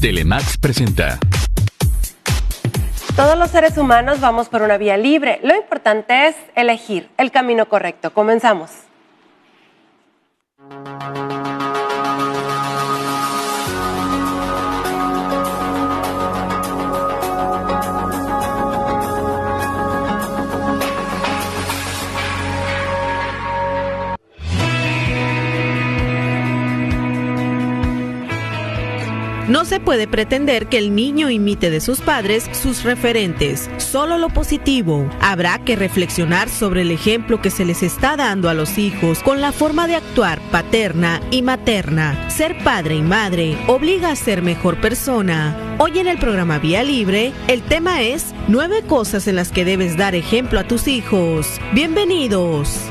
Telemax presenta. Todos los seres humanos vamos por una vía libre. Lo importante es elegir el camino correcto. Comenzamos. No se puede pretender que el niño imite de sus padres sus referentes, solo lo positivo. Habrá que reflexionar sobre el ejemplo que se les está dando a los hijos con la forma de actuar paterna y materna. Ser padre y madre obliga a ser mejor persona. Hoy en el programa Vía Libre, el tema es 9 cosas en las que debes dar ejemplo a tus hijos. ¡Bienvenidos!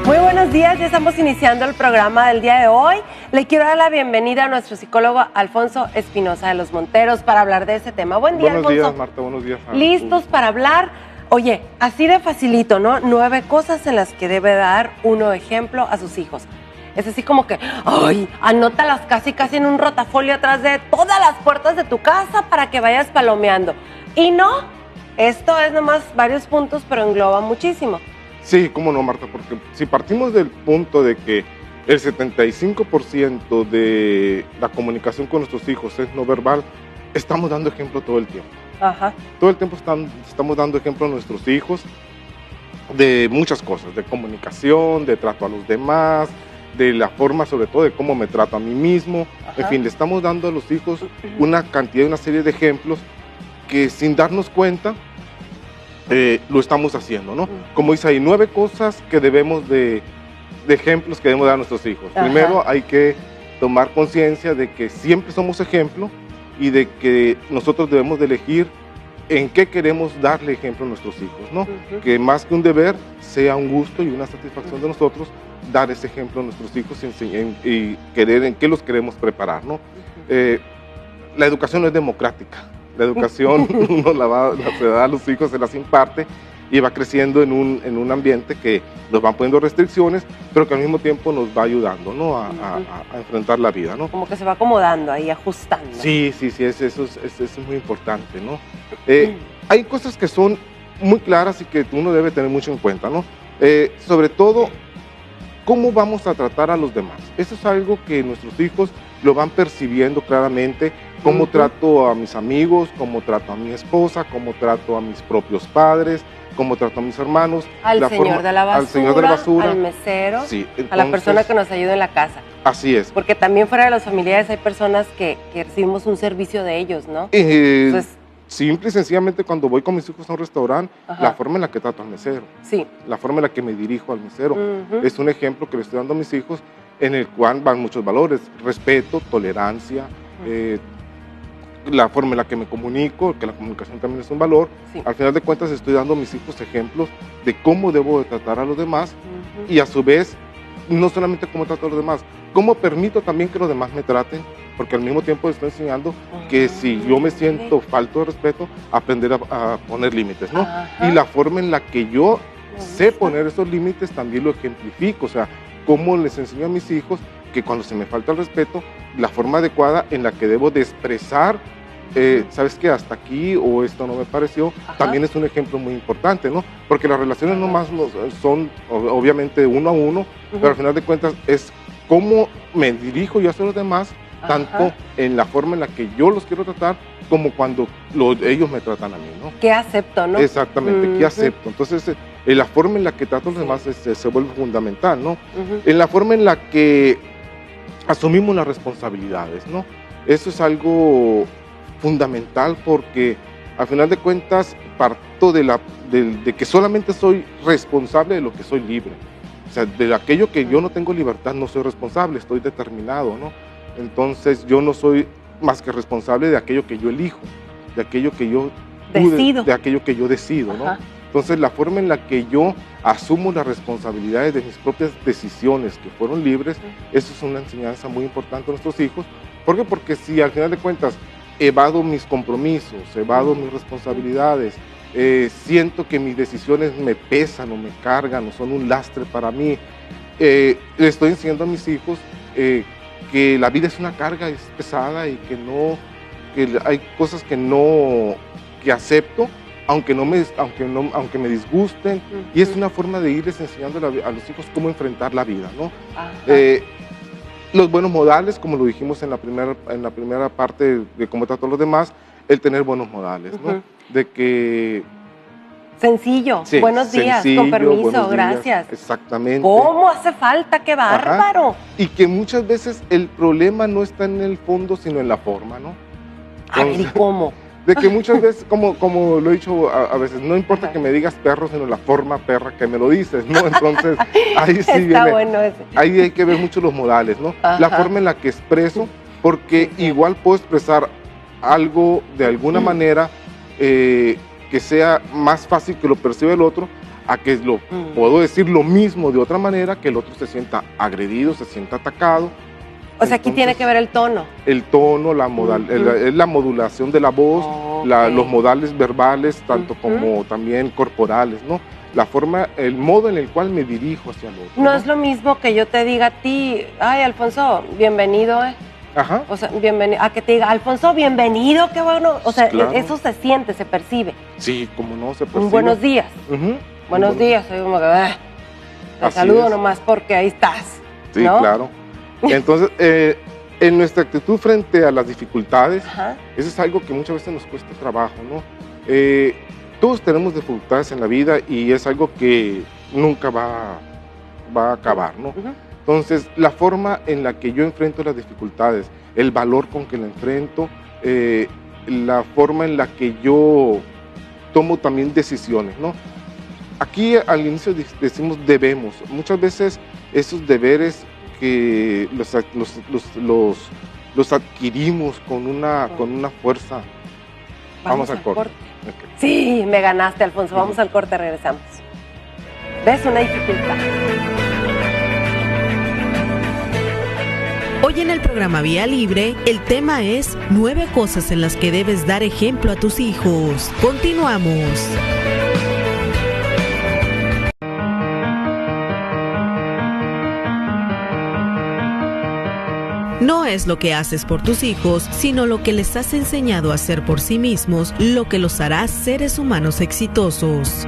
Muy buenos días, ya estamos iniciando el programa del día de hoy. Le quiero dar la bienvenida a nuestro psicólogo Alfonso Espinosa de los Monteros para hablar de este tema. Buen día, Alfonso. Buenos días, Marta, buenos días. ¿Listos para hablar? Oye, así de facilito, ¿no? 9 cosas en las que debe dar uno ejemplo a sus hijos. Es así como que, ay, anótalas casi en un rotafolio atrás de todas las puertas de tu casa para que vayas palomeando. Y no, esto es nomás varios puntos, pero engloba muchísimo. Sí, cómo no, Marta, porque si partimos del punto de que el 75% de la comunicación con nuestros hijos es no verbal, estamos dando ejemplo todo el tiempo. Ajá. Todo el tiempo estamos dando ejemplo a nuestros hijos de muchas cosas, de comunicación, de trato a los demás, de la forma sobre todo de cómo me trato a mí mismo. Ajá. En fin, le estamos dando a los hijos una serie de ejemplos que sin darnos cuenta lo estamos haciendo, ¿no? Como dice ahí, 9 cosas que debemos de ejemplos que debemos dar a nuestros hijos. Ajá. Primero hay que tomar conciencia de que siempre somos ejemplo y de que nosotros debemos de elegir en qué queremos darle ejemplo a nuestros hijos, ¿no? Que más que un deber, sea un gusto y una satisfacción de nosotros dar ese ejemplo a nuestros hijos y querer en qué los queremos preparar, ¿no? La educación no es democrática. La educación uno se da a los hijos, se las imparte y va creciendo en un ambiente que nos van poniendo restricciones, pero que al mismo tiempo nos va ayudando, ¿no? a enfrentar la vida, ¿no? Como que se va acomodando ahí, ajustando. Sí, eso es muy importante, ¿no? Hay cosas que son muy claras y que uno debe tener mucho en cuenta, ¿no? Sobre todo, ¿cómo vamos a tratar a los demás? Eso es algo que nuestros hijos lo van percibiendo claramente. Cómo trato a mis amigos, cómo trato a mi esposa, cómo trato a mis propios padres, cómo trato a mis hermanos. Al señor de la basura, al mesero, sí, entonces, a la persona que nos ayuda en la casa. Así es. Porque también fuera de los familiares hay personas que recibimos un servicio de ellos, ¿no? Entonces, simple y sencillamente cuando voy con mis hijos a un restaurante, la forma en la que trato al mesero, sí, la forma en la que me dirijo al mesero, es un ejemplo que le estoy dando a mis hijos en el cual van muchos valores: respeto, tolerancia, la forma en la que me comunico, que la comunicación también es un valor. Sí. Al final de cuentas estoy dando a mis hijos ejemplos de cómo debo de tratar a los demás y a su vez, no solamente cómo trato a los demás, cómo permito también que los demás me traten, porque al mismo tiempo estoy enseñando que si yo me siento falto de respeto, aprender a poner límites, ¿no? Y la forma en la que yo sé poner esos límites también lo ejemplifico, o sea, cómo les enseño a mis hijos que cuando se me falta el respeto, la forma adecuada en la que debo de expresar, ¿sabes qué? Hasta aquí, o esto no me pareció, también es un ejemplo muy importante, ¿no? Porque las relaciones no más son obviamente uno a uno, pero al final de cuentas es cómo me dirijo yo hacia los demás, tanto en la forma en la que yo los quiero tratar, como cuando ellos me tratan a mí, ¿no? ¿Qué acepto, no? Exactamente, ¿qué acepto? Entonces, la forma en la que trato a los demás se vuelve fundamental, ¿no? En la forma en la que asumimos las responsabilidades, ¿no? Eso es algo fundamental porque, al final de cuentas, parto de que solamente soy responsable de lo que soy libre. O sea, de aquello que yo no tengo libertad, no soy responsable, estoy determinado, ¿no? Entonces, yo no soy más que responsable de aquello que yo elijo, de aquello que yo decido, de aquello que yo decido, ¿no? Entonces, la forma en la que yo asumo las responsabilidades de mis propias decisiones que fueron libres, eso es una enseñanza muy importante a nuestros hijos. ¿Por qué? Porque si al final de cuentas evado mis compromisos, evado mis responsabilidades, siento que mis decisiones me pesan o me cargan o son un lastre para mí. Le estoy enseñando a mis hijos que la vida es una carga, es pesada y que hay cosas que acepto, aunque me disgusten, y es una forma de irles enseñando a los hijos cómo enfrentar la vida, ¿no? Los buenos modales, como lo dijimos en la primera parte de cómo trato a los demás, el tener buenos modales, ¿no? De que... Sencillo, sí, buenos días, con permiso, gracias. Exactamente. ¿Cómo hace falta? ¡Qué bárbaro! Ajá. Y que muchas veces el problema no está en el fondo, sino en la forma, ¿no? A ver, ¿y cómo? De que muchas veces, como lo he dicho a veces, no importa que me digas perro, sino la forma perra que me lo dices, ¿no? Entonces, ahí sí está bueno ese. Ahí hay que ver mucho los modales, ¿no? La forma en la que expreso, porque igual puedo expresar algo de alguna manera que sea más fácil que lo perciba el otro, a que puedo decir lo mismo de otra manera, que el otro se sienta agredido, se sienta atacado. O sea, aquí tiene que ver el tono. El tono, la modulación de la voz, los modales verbales, tanto como también corporales, ¿no? La forma, el modo en el cual me dirijo hacia el otro. No es lo mismo que yo te diga a ti, ay, Alfonso, bienvenido, Ajá. O sea, bienvenido, a que te diga, Alfonso, bienvenido, qué bueno. O sea, claro, eso se siente, se percibe. Sí, como no, se percibe. Buenos días. Buenos días, soy como que, te saludo nomás porque ahí estás. Sí, ¿no? Claro. Entonces, en nuestra actitud frente a las dificultades, eso es algo que muchas veces nos cuesta trabajo, ¿no? Todos tenemos dificultades en la vida y es algo que nunca va a acabar, ¿no? Entonces, la forma en la que yo enfrento las dificultades, el valor con que la enfrento, la forma en la que yo tomo también decisiones, ¿no? Aquí al inicio decimos debemos. Muchas veces esos deberes que los adquirimos con una fuerza. Vamos al corte. Okay. Sí, me ganaste, Alfonso. Vamos al corte, regresamos. ¿Ves una dificultad? Hoy en el programa Vía Libre, el tema es 9 cosas en las que debes dar ejemplo a tus hijos. Continuamos. No es lo que haces por tus hijos, sino lo que les has enseñado a hacer por sí mismos, lo que los hará seres humanos exitosos.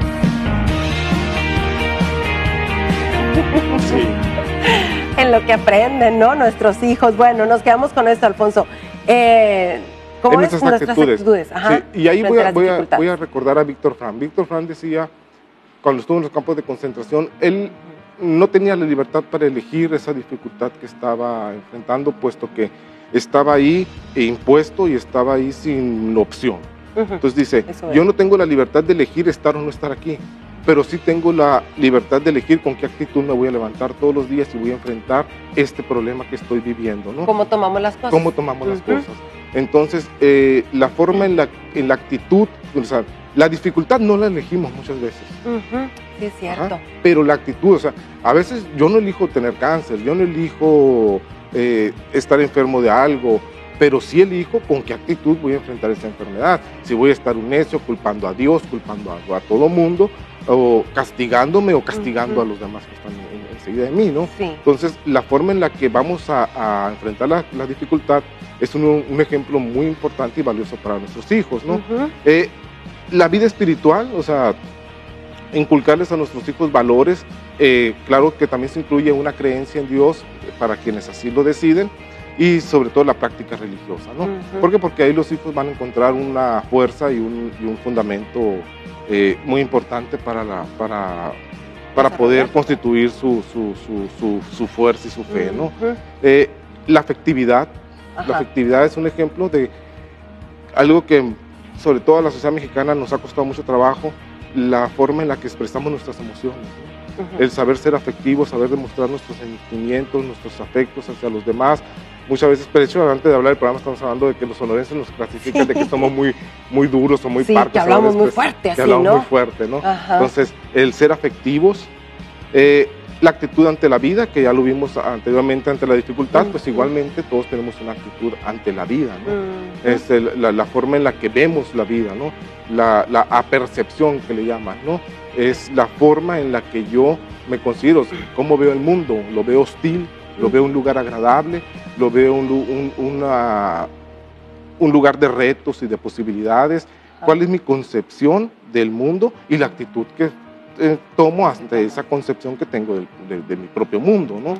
Sí. En lo que aprenden, ¿no? Nuestros hijos. Bueno, nos quedamos con esto, Alfonso. ¿Cómo es? Nuestras actitudes. Ajá. Sí. Y ahí voy a recordar a Víctor Frank. Víctor Frank decía, cuando estuvo en los campos de concentración, él no tenía la libertad para elegir esa dificultad que estaba enfrentando, puesto que estaba ahí impuesto y estaba ahí sin opción. Entonces dice, yo no tengo la libertad de elegir estar o no estar aquí, pero sí tengo la libertad de elegir con qué actitud me voy a levantar todos los días y voy a enfrentar este problema que estoy viviendo, ¿no? ¿Cómo tomamos las cosas? ¿Cómo tomamos las cosas? Entonces, la forma en la actitud, o sea, la dificultad no la elegimos muchas veces. Sí, es cierto. Pero la actitud, o sea, a veces yo no elijo tener cáncer, yo no elijo estar enfermo de algo, pero sí elijo con qué actitud voy a enfrentar esa enfermedad. Si voy a estar un necio culpando a Dios, culpando a todo mundo, o castigándome o castigando a los demás que están enseguida de mí, ¿no? Sí. Entonces, la forma en la que vamos a enfrentar la dificultad es un ejemplo muy importante y valioso para nuestros hijos, ¿no? La vida espiritual, o sea, inculcarles a nuestros hijos valores, claro que también se incluye una creencia en Dios para quienes así lo deciden, y sobre todo la práctica religiosa, ¿no? ¿Por qué? Porque ahí los hijos van a encontrar una fuerza y un fundamento muy importante para poder constituir su fuerza y su fe, ¿no? La afectividad. La afectividad es un ejemplo de algo que sobre todo a la sociedad mexicana nos ha costado mucho trabajo, la forma en la que expresamos nuestras emociones, ¿no? El saber ser afectivos, saber demostrar nuestros sentimientos, nuestros afectos hacia los demás. Muchas veces, pero de hecho, antes de hablar del programa estamos hablando de que los sonorenses nos clasifican de que somos muy duros o muy parcos. Que hablamos muy fuerte, así, ¿no? Que hablamos muy fuerte, ¿no? Entonces, el ser afectivos, La actitud ante la vida, que ya lo vimos anteriormente ante la dificultad, pues igualmente todos tenemos una actitud ante la vida, ¿no? Es la forma en la que vemos la vida, ¿no? La apercepción que le llaman, ¿no? Es la forma en la que yo me considero, cómo veo el mundo, lo veo hostil, lo veo un lugar agradable, lo veo un lugar de retos y de posibilidades. ¿Cuál es mi concepción del mundo y la actitud que tomo ante esa concepción que tengo de mi propio mundo, ¿no?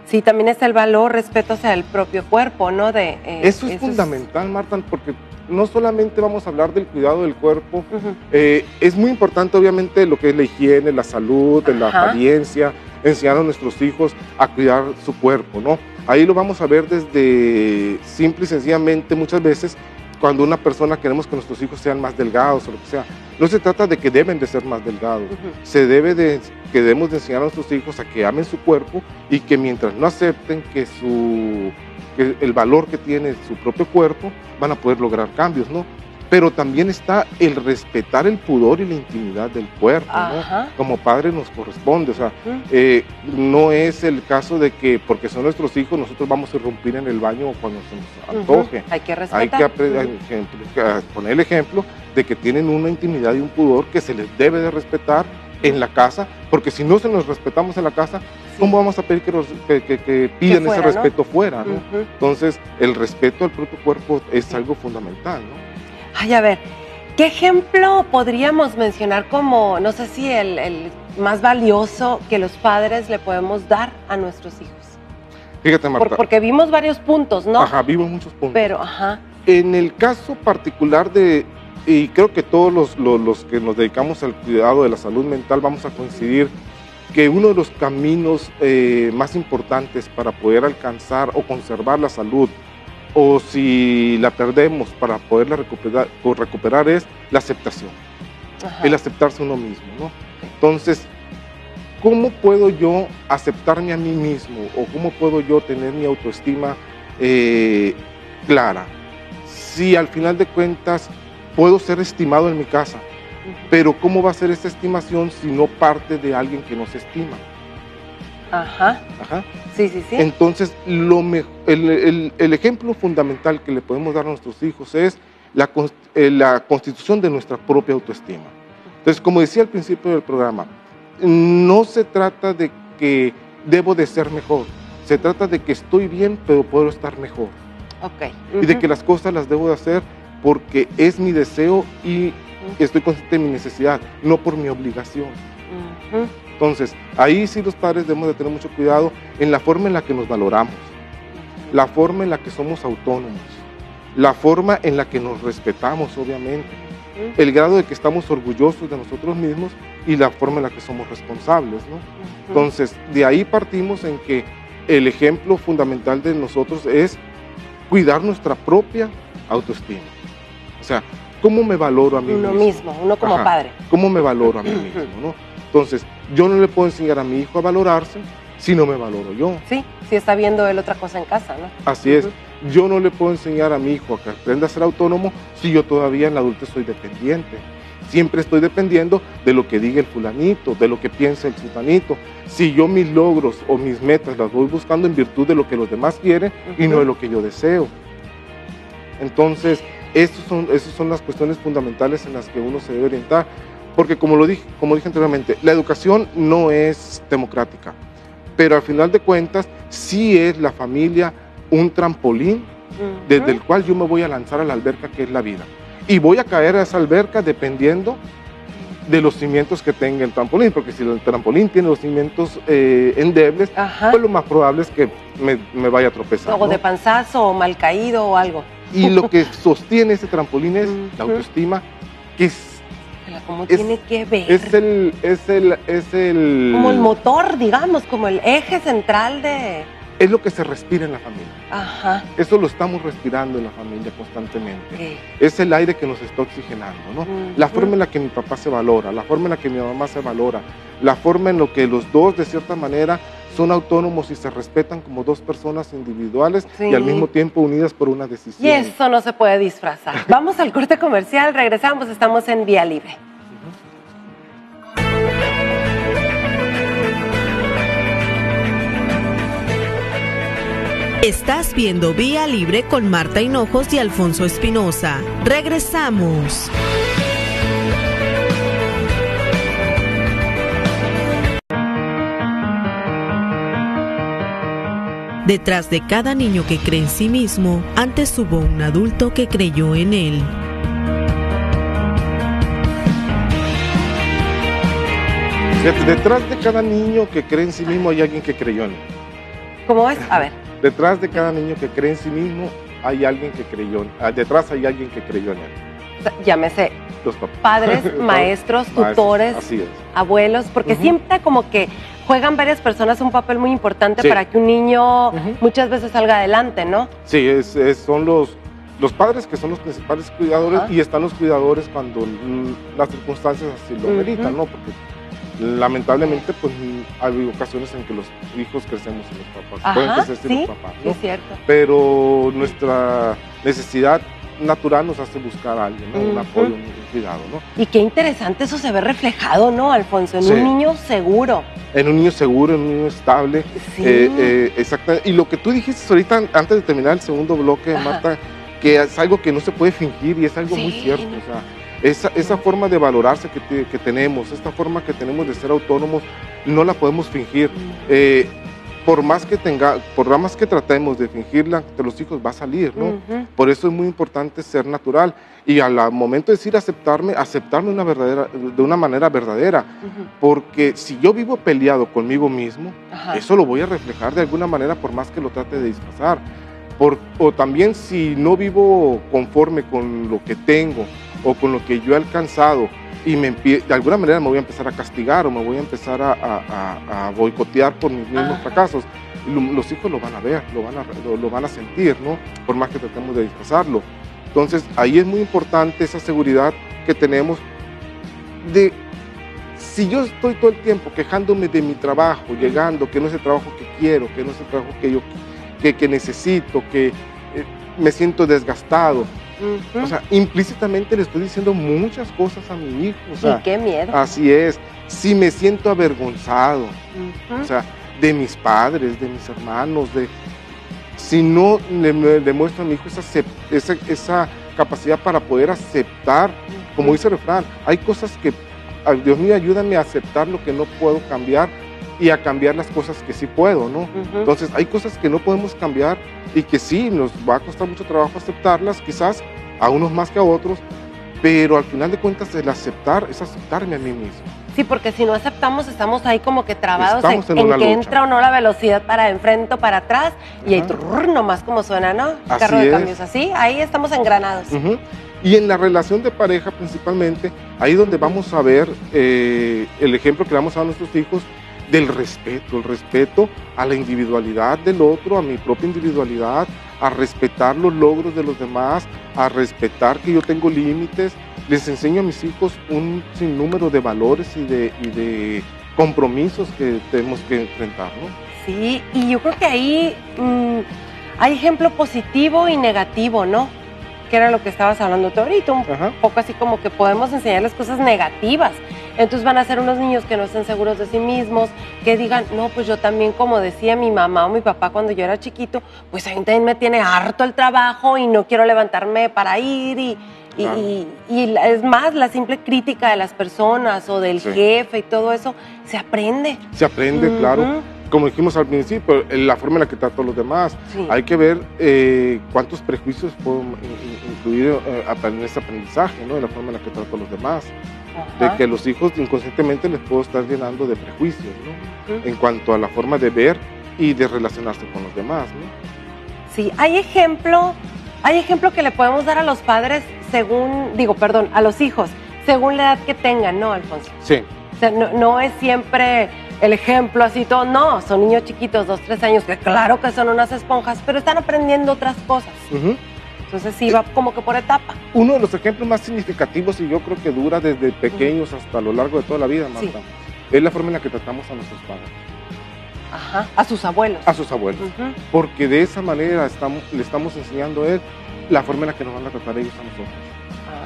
Sí, también es el valor, respeto hacia el propio cuerpo, ¿no? Eso es fundamental, Marta, porque no solamente vamos a hablar del cuidado del cuerpo, es muy importante obviamente lo que es la higiene, la salud, la apariencia, enseñar a nuestros hijos a cuidar su cuerpo, ¿no? Ahí lo vamos a ver desde simple y sencillamente muchas veces cuando una persona queremos que nuestros hijos sean más delgados o lo que sea. No se trata de que deben de ser más delgados, que debemos de enseñar a nuestros hijos a que amen su cuerpo y que mientras no acepten que el valor que tiene su propio cuerpo, van a poder lograr cambios, ¿no? Pero también está el respetar el pudor y la intimidad del cuerpo, ¿no? Como padre nos corresponde, o sea, no es el caso de que porque son nuestros hijos nosotros vamos a irrumpir en el baño cuando se nos antoje. Hay que respetar. Hay que poner el ejemplo de que tienen una intimidad y un pudor que se les debe de respetar en la casa, porque si no se nos respetamos en la casa, ¿cómo vamos a pedir que pidan ese respeto fuera, ¿no? Entonces, el respeto al propio cuerpo es algo fundamental, ¿no? Ay, a ver, ¿qué ejemplo podríamos mencionar como, no sé si el más valioso que los padres le podemos dar a nuestros hijos? Fíjate, Marta. Porque vimos varios puntos, ¿no? Vimos muchos puntos. Pero, En el caso particular y creo que todos los que nos dedicamos al cuidado de la salud mental vamos a coincidir que uno de los caminos más importantes para poder alcanzar o conservar la salud, o si la perdemos para poderla recuperar es la aceptación, el aceptarse uno mismo, ¿no? Entonces, ¿cómo puedo yo aceptarme a mí mismo o cómo puedo yo tener mi autoestima clara? Si al final de cuentas puedo ser estimado en mi casa, pero ¿cómo va a ser esa estimación si no parte de alguien que nos estima? Sí. Entonces, el ejemplo fundamental que le podemos dar a nuestros hijos es la constitución de nuestra propia autoestima. Entonces, como decía al principio del programa, no se trata de que debo de ser mejor, se trata de que estoy bien, pero puedo estar mejor. Y de que las cosas las debo de hacer porque es mi deseo y estoy consciente de mi necesidad, no por mi obligación. Entonces, ahí sí los padres debemos de tener mucho cuidado en la forma en la que nos valoramos, la forma en la que somos autónomos, la forma en la que nos respetamos, obviamente, el grado de que estamos orgullosos de nosotros mismos y la forma en la que somos responsables, ¿no? Entonces, de ahí partimos en que el ejemplo fundamental de nosotros es cuidar nuestra propia autoestima. O sea, ¿cómo me valoro a mí mismo? Uno como padre. ¿Cómo me valoro a mí mismo, no? Entonces, yo no le puedo enseñar a mi hijo a valorarse si no me valoro yo. Sí, si está viendo él otra cosa en casa, ¿no? Así es. Yo no le puedo enseñar a mi hijo a que aprenda a ser autónomo si yo todavía en la adultez soy dependiente. Siempre estoy dependiendo de lo que diga el fulanito, de lo que piensa el sultanito. Si yo mis logros o mis metas las voy buscando en virtud de lo que los demás quieren y no de lo que yo deseo. Entonces, esas son las cuestiones fundamentales en las que uno se debe orientar. Porque como dije anteriormente, la educación no es democrática, pero al final de cuentas sí es la familia un trampolín desde el cual yo me voy a lanzar a la alberca que es la vida. Y voy a caer a esa alberca dependiendo de los cimientos que tenga el trampolín, porque si el trampolín tiene los cimientos endebles, pues lo más probable es que me vaya a tropezar. O de panzazo o mal caído o algo. Y lo que sostiene ese trampolín es la autoestima, que tiene que ver. Es el... Como el motor, digamos, como el eje central de... Es lo que se respira en la familia. Eso lo estamos respirando en la familia constantemente. Es el aire que nos está oxigenando, ¿no? La forma en la que mi papá se valora, la forma en la que mi mamá se valora, la forma en la que los dos, de cierta manera, son autónomos y se respetan como dos personas individuales y al mismo tiempo unidas por una decisión. Y eso no se puede disfrazar. Vamos al corte comercial, regresamos, estamos en Vía Libre. Estás viendo Vía Libre con Marta Hinojos y Alfonso Espinosa. Regresamos. Detrás de cada niño que cree en sí mismo, antes hubo un adulto que creyó en él. Detrás de cada niño que cree en sí mismo hay alguien que creyó en él. ¿Cómo es? A ver. Detrás de cada niño que cree en sí mismo hay alguien que creyó. Detrás hay alguien que creyó en él. Llámese Los papás. padres, maestros, tutores, así es. abuelos, porque siempre como que juegan varias personas un papel muy importante Sí. para que un niño muchas veces salga adelante, ¿no? Sí, son los padres que son los principales cuidadores. Ajá. Y están los cuidadores cuando las circunstancias así lo ameritan, ¿no? Porque lamentablemente pues hay ocasiones en que los hijos crecemos sin los papás, pueden crecer sin los papás, ¿no? Sí, es cierto. Pero nuestra necesidad natural nos hace buscar a alguien, ¿no? Un apoyo, un cuidado, ¿no? Y qué interesante eso se ve reflejado, ¿no, Alfonso? En Sí. un niño seguro. En un niño seguro, en un niño estable. Sí. Exactamente. Y lo que tú dijiste ahorita, antes de terminar el segundo bloque, Ajá. Marta, que es algo que no se puede fingir y es algo muy cierto. O sea, esa forma de valorarse que tenemos, esta forma que tenemos de ser autónomos, no la podemos fingir. Por más que tratemos de fingirla, de los hijos va a salir, ¿no? Por eso es muy importante ser natural y al momento de decir aceptarme de una manera verdadera, porque si yo vivo peleado conmigo mismo, Ajá. eso lo voy a reflejar de alguna manera por más que lo trate de disfrazar. O también si no vivo conforme con lo que tengo o con lo que yo he alcanzado y de alguna manera me voy a empezar a castigar o me voy a empezar a boicotear por mis mismos fracasos, los hijos lo van a ver, lo van a sentir, ¿no? Por más que tratemos de disfrazarlo. Entonces ahí es muy importante esa seguridad que tenemos de, si yo estoy todo el tiempo quejándome de mi trabajo, llegando, que no es el trabajo que quiero, que no es el trabajo que necesito, que me siento desgastado. O sea, implícitamente le estoy diciendo muchas cosas a mi hijo. O sea, y qué miedo. Así es. Si me siento avergonzado, o sea, de mis padres, de mis hermanos, si no le demuestro a mi hijo esa capacidad para poder aceptar, como dice el refrán, hay cosas que, Dios mío, ayúdame a aceptar lo que no puedo cambiar y a cambiar las cosas que sí puedo, ¿no? Entonces, hay cosas que no podemos cambiar y que sí, nos va a costar mucho trabajo aceptarlas, quizás a unos más que a otros, pero al final de cuentas el aceptar es aceptarme a mí mismo. Sí, porque si no aceptamos, estamos ahí como que trabados Estamos en en una que lucha. entra o no la velocidad para enfrente o para atrás, y ahí nomás como suena, ¿no? Así Carro de es. cambios, así, ahí estamos engranados. Y en la relación de pareja principalmente, ahí donde vamos a ver el ejemplo que le vamos a dar a nuestros hijos del respeto, el respeto a la individualidad del otro, a mi propia individualidad, a respetar los logros de los demás, a respetar que yo tengo límites. Les enseño a mis hijos un sinnúmero de valores y de compromisos que tenemos que enfrentar, ¿no? Sí, y yo creo que ahí hay ejemplo positivo y negativo, ¿no? Que era lo que estabas hablando tú ahorita, un poco así como que podemos enseñarles cosas negativas. Entonces van a ser unos niños que no estén seguros de sí mismos, que digan, no, pues yo también, como decía mi mamá o mi papá cuando yo era chiquito, pues a mí también me tiene harto el trabajo y no quiero levantarme para ir y es más, la simple crítica de las personas o del jefe y todo eso, se aprende. Se aprende, claro. Como dijimos al principio, la forma en la que trato a los demás. Hay que ver cuántos prejuicios puedo incluir en este aprendizaje, ¿no? En la forma en la que trato a los demás. De que los hijos inconscientemente les puedo estar llenando de prejuicios, ¿no? En cuanto a la forma de ver y de relacionarse con los demás, ¿no? Sí, hay ejemplo que le podemos dar a los padres a los hijos, según la edad que tengan, ¿no, Alfonso? Sí. O sea, no es siempre el ejemplo así todo, no, son niños chiquitos, 2, 3 años, que claro que son unas esponjas, pero están aprendiendo otras cosas. Entonces sí, va como que por etapa. Uno de los ejemplos más significativos, y yo creo que dura desde pequeños hasta lo largo de toda la vida, Marta, es la forma en la que tratamos a nuestros padres. Ajá, a sus abuelos. A sus abuelos. Porque de esa manera le estamos enseñando a él la forma en la que nos van a tratar ellos a nosotros.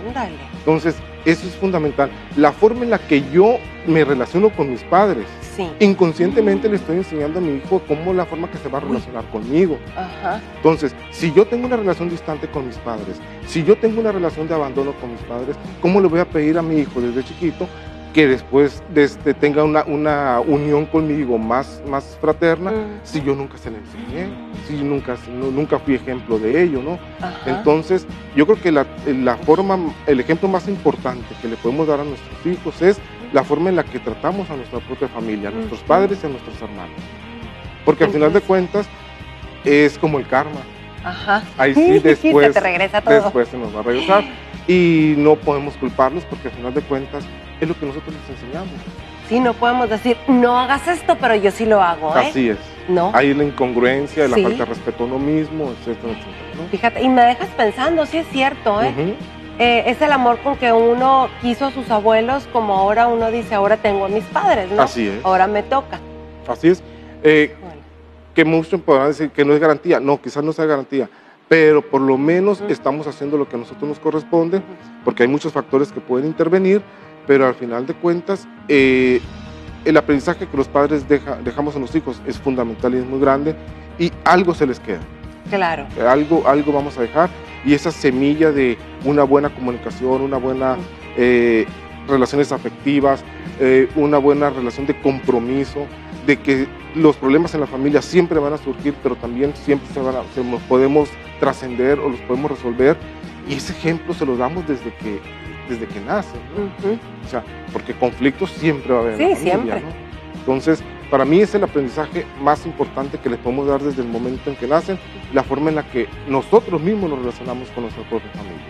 Ándale. Entonces, Eso es fundamental. La forma en la que yo me relaciono con mis padres. Sí. Inconscientemente le estoy enseñando a mi hijo cómo la forma que se va a relacionar conmigo. Ajá. Entonces, si yo tengo una relación distante con mis padres, si yo tengo una relación de abandono con mis padres, ¿cómo le voy a pedir a mi hijo desde chiquito que después tenga una unión conmigo más fraterna si yo nunca se la enseñé, si nunca fui ejemplo de ello, ¿no? Ajá. Entonces, yo creo que el ejemplo más importante que le podemos dar a nuestros hijos es la forma en la que tratamos a nuestra propia familia, a nuestros padres y a nuestros hermanos. Porque al final de cuentas es como el karma. Ajá. Ahí sí, después, se te regresa todo. Después se nos va a regresar. Y no podemos culparlos porque al final de cuentas es lo que nosotros les enseñamos. Sí, no podemos decir, no hagas esto, pero yo sí lo hago, ¿eh? Así es. ¿No? Hay la incongruencia, Sí. la falta de respeto a uno mismo, etcétera, etcétera, ¿no? Fíjate, y me dejas pensando, sí es cierto, ¿eh? Ujú. Es el amor con que uno quiso a sus abuelos, como ahora uno dice, ahora tengo a mis padres, ¿no? Así es. Ahora me toca. Así es. Bueno. Que muchos podrán decir que no es garantía. No, quizás no sea garantía, pero por lo menos estamos haciendo lo que a nosotros nos corresponde, porque hay muchos factores que pueden intervenir, pero al final de cuentas, el aprendizaje que los padres dejamos a los hijos es fundamental y es muy grande, y algo se les queda. Claro. Algo vamos a dejar, y esa semilla de una buena comunicación, una buena relaciones afectivas, una buena relación de compromiso, de que los problemas en la familia siempre van a surgir, pero también siempre se los podemos trascender o los podemos resolver, y ese ejemplo se lo damos desde que nacen, ¿no? O sea, porque conflictos siempre va a haber. Sí, en la familia, siempre. ¿no? Entonces, para mí es el aprendizaje más importante que les podemos dar desde el momento en que nacen, la forma en la que nosotros mismos nos relacionamos con nuestra propia familia.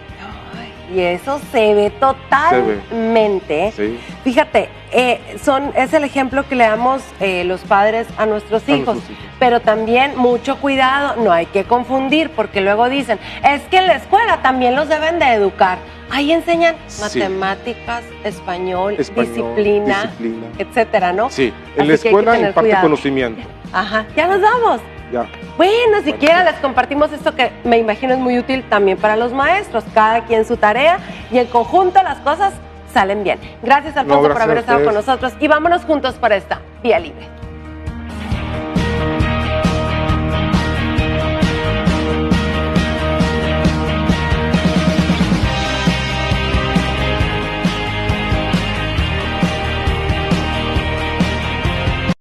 Ay, y eso se ve totalmente. Sí. Fíjate, es el ejemplo que le damos los padres a nuestros hijos. Pero también mucho cuidado, no hay que confundir, porque luego dicen, es que en la escuela también los deben de educar. Ahí enseñan matemáticas, español, disciplina, etcétera, ¿no? Sí, en Así la escuela que imparte conocimiento. Ajá, ya nos vamos. Ya. Bueno, si quieren les compartimos esto que me imagino es muy útil también para los maestros, cada quien su tarea y en conjunto las cosas salen bien. Gracias, Alfonso, por haber estado con nosotros y vámonos juntos para esta Vía Libre.